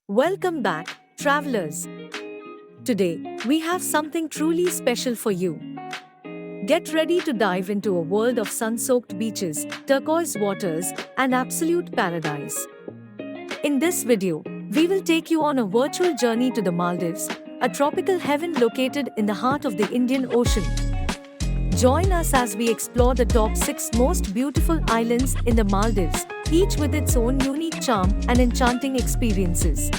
Welcome back, travelers. Today, we have something truly special for you. Get ready to dive into a world of sun-soaked beaches, turquoise waters, and absolute paradise. In this video, we will take you on a virtual journey to the Maldives, a tropical heaven located in the heart of the Indian Ocean. Join us as we explore the top 6 most beautiful islands in the Maldives, each with its own unique charm and enchanting experiences.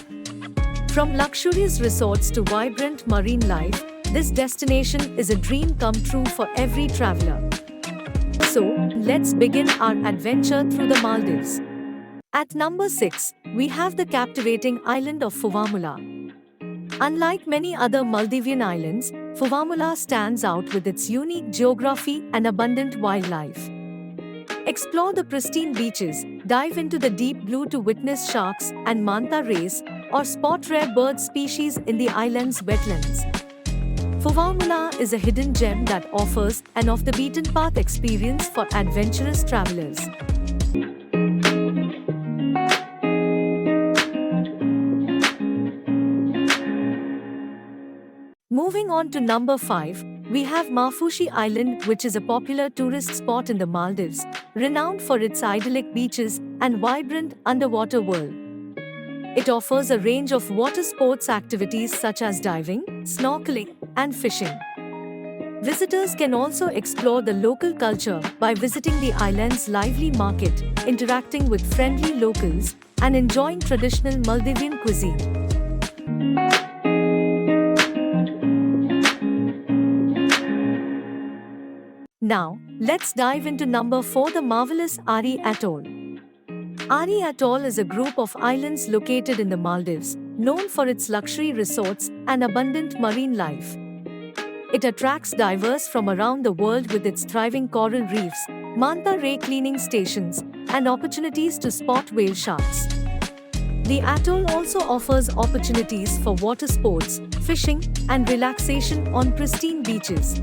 From luxurious resorts to vibrant marine life, this destination is a dream come true for every traveler. So, let's begin our adventure through the Maldives. At number 6, we have the captivating island of Fuvahmulah. Unlike many other Maldivian islands, Fuvahmulah stands out with its unique geography and abundant wildlife. Explore the pristine beaches, dive into the deep blue to witness sharks and manta rays, or spot rare bird species in the island's wetlands. Fuvahmulah is a hidden gem that offers an off-the-beaten-path experience for adventurous travelers. Moving on to number 5, we have Maafushi Island, which is a popular tourist spot in the Maldives, renowned for its idyllic beaches and vibrant underwater world. It offers a range of water sports activities such as diving, snorkeling, and fishing. Visitors can also explore the local culture by visiting the island's lively market, interacting with friendly locals, and enjoying traditional Maldivian cuisine. Now, let's dive into number 4, the marvelous Ari Atoll. Ari Atoll is a group of islands located in the Maldives, known for its luxury resorts and abundant marine life. It attracts divers from around the world with its thriving coral reefs, manta ray cleaning stations, and opportunities to spot whale sharks. The atoll also offers opportunities for water sports, fishing, and relaxation on pristine beaches.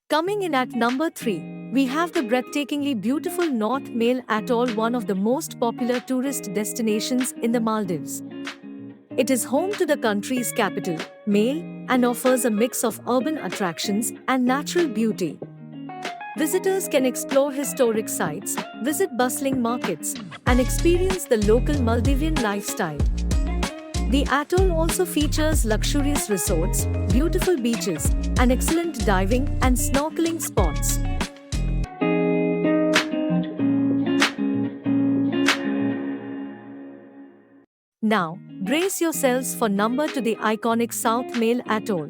Coming in at number 3, we have the breathtakingly beautiful North Male Atoll, one of the most popular tourist destinations in the Maldives. It is home to the country's capital, Male, and offers a mix of urban attractions and natural beauty. Visitors can explore historic sites, visit bustling markets, and experience the local Maldivian lifestyle. The atoll also features luxurious resorts, beautiful beaches, and excellent diving and snorkeling spots. Now, brace yourselves for number 2, the iconic South Male Atoll.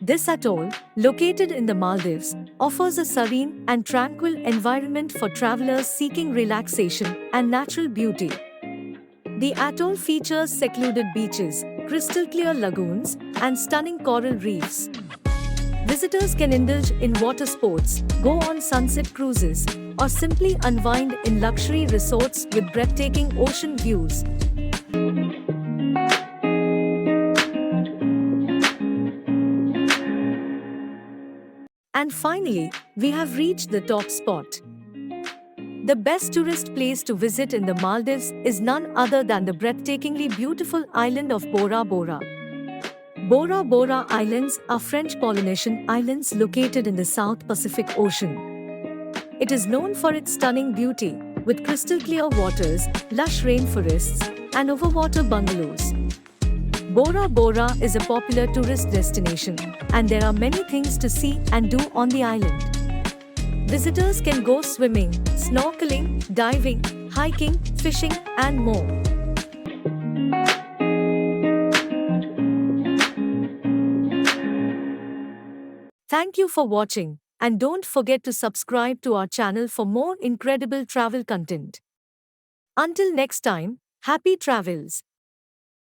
This atoll, located in the Maldives, offers a serene and tranquil environment for travelers seeking relaxation and natural beauty. The atoll features secluded beaches, crystal-clear lagoons, and stunning coral reefs. Visitors can indulge in water sports, go on sunset cruises, or simply unwind in luxury resorts with breathtaking ocean views. And finally, we have reached the top spot. The best tourist place to visit in the Maldives is none other than the breathtakingly beautiful island of Bora Bora. Bora Bora Islands are French Polynesian islands located in the South Pacific Ocean. It is known for its stunning beauty, with crystal-clear waters, lush rainforests, and overwater bungalows. Bora Bora is a popular tourist destination, and there are many things to see and do on the island. Visitors can go swimming, snorkeling, diving, hiking, fishing, and more. Thank you for watching, and don't forget to subscribe to our channel for more incredible travel content. Until next time, happy travels!